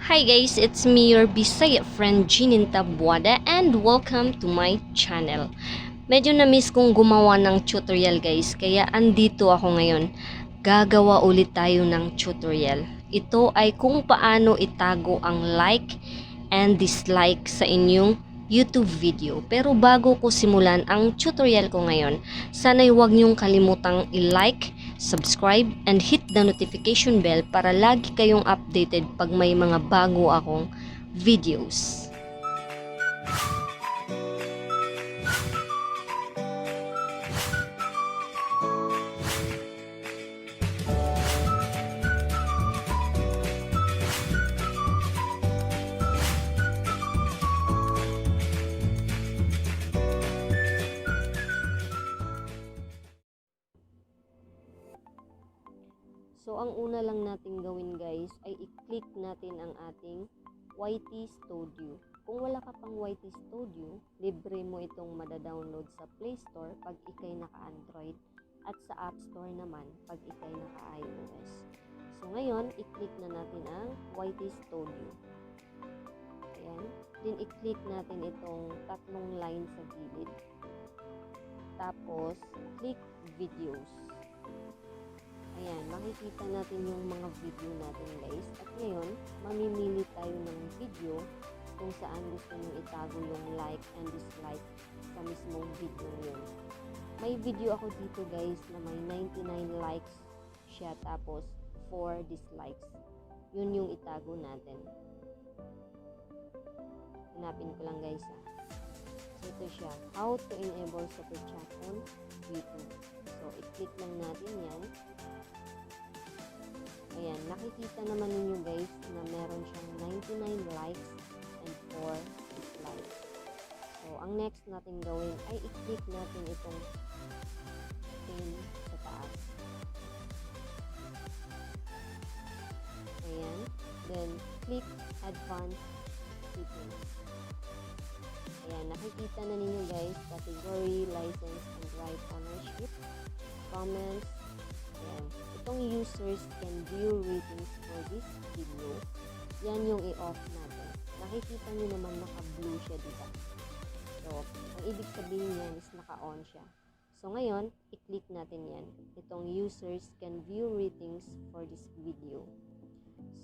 Hi guys, it's me your Bisaya friend J-Nyn and welcome to my channel. Medyo na-miss kong gumawa ng tutorial guys, kaya andito ako ngayon. Gagawa ulit tayo ng tutorial. Ito ay kung paano itago ang like and dislike sa inyong YouTube video. Pero bago ko simulan ang tutorial ko ngayon, sana'y huwag niyong kalimutang i-like, subscribe, and hit the notification bell para lagi kayong updated pag may mga bago akong videos. So, ang una lang natin gawin guys ay i-click natin ang ating YT Studio. Kung wala ka pang YT Studio, libre mo itong madadownload sa Play Store pag ikay naka-Android at sa App Store naman pag ikay naka-iOS. So, ngayon, i-click na natin ang YT Studio. Ayan. Then, i-click natin itong tatlong line sa gilid. Tapos, click Videos. Ayan, makikita natin yung mga video natin guys. At ngayon, mamimili tayo ng video kung saan gusto nyo itago yung like and dislike sa mismong video yun. May video ako dito guys na may 99 likes siya tapos 4 dislikes. Yun yung itago natin. Hanapin ko lang guys ha. So ito siya, how to enable super chat on YouTube. So i-click lang natin yan. Ayan, nakikita naman ninyo guys na meron siyang 99 likes and 4 dislikes. So, ang next natin gawin ay i-click natin itong pin sa taas. Ayan. Then, click Advanced Settings. Ayan, nakikita na ninyo guys, category, license, and right ownership, comments. Ayan. Itong users can view ratings for this video. Yan yung i-off natin. Nakikita nyo naman naka-blue siya dito. So, ang ibig sabihin yan is naka-on siya. So, ngayon, i-click natin yan. Itong users can view ratings for this video.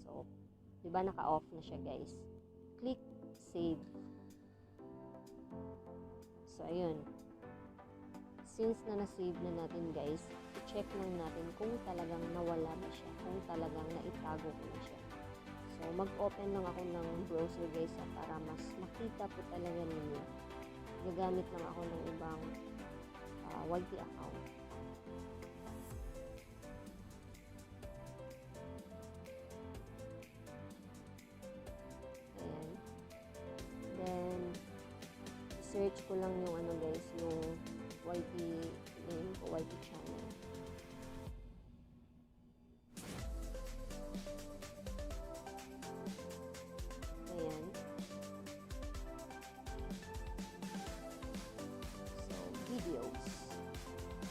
So, diba naka-off na siya guys. Click Save. So, ayun. Since na na-save na natin guys, i-check lang natin kung talagang nawala na siya, kung talagang naitago ko na siya. So, mag-open lang ako ng browser guys para mas makita po talaga ninyo. Gagamit lang ako ng ibang YT account. Ayan. Then, search ko lang yung ano guys, yung YT name ko, YT channel. Ayan. So, videos.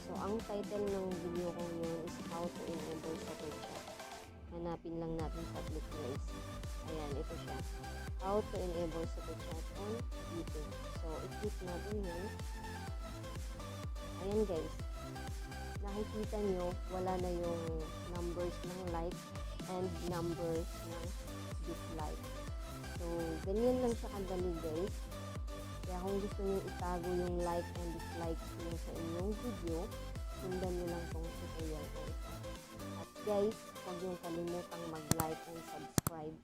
So, ang title ng video ko yun is How to Enable Super Chat. Hanapin lang natin sa click guys. Ayan, ito siya. How to Enable Super Chat on YouTube. So, i-click natin yun. Ayan guys, nakikita nyo, wala na yung numbers ng like and numbers ng dislike. So, ganyan lang siya kadali guys. Kaya kung gusto nyo itago yung like and dislike nyo sa inyong video, sundan nyo lang tong tutorial ko ito. At guys, huwag nyo kalimutang mag-like and subscribe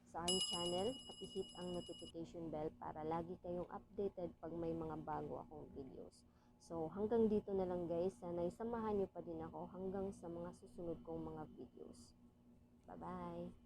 sa aking channel at i-hit ang notification bell para lagi kayong updated pag may mga bago akong videos. So, hanggang dito na lang guys. Sana'y samahan nyo pa din ako hanggang sa mga susunod kong mga videos. Bye-bye!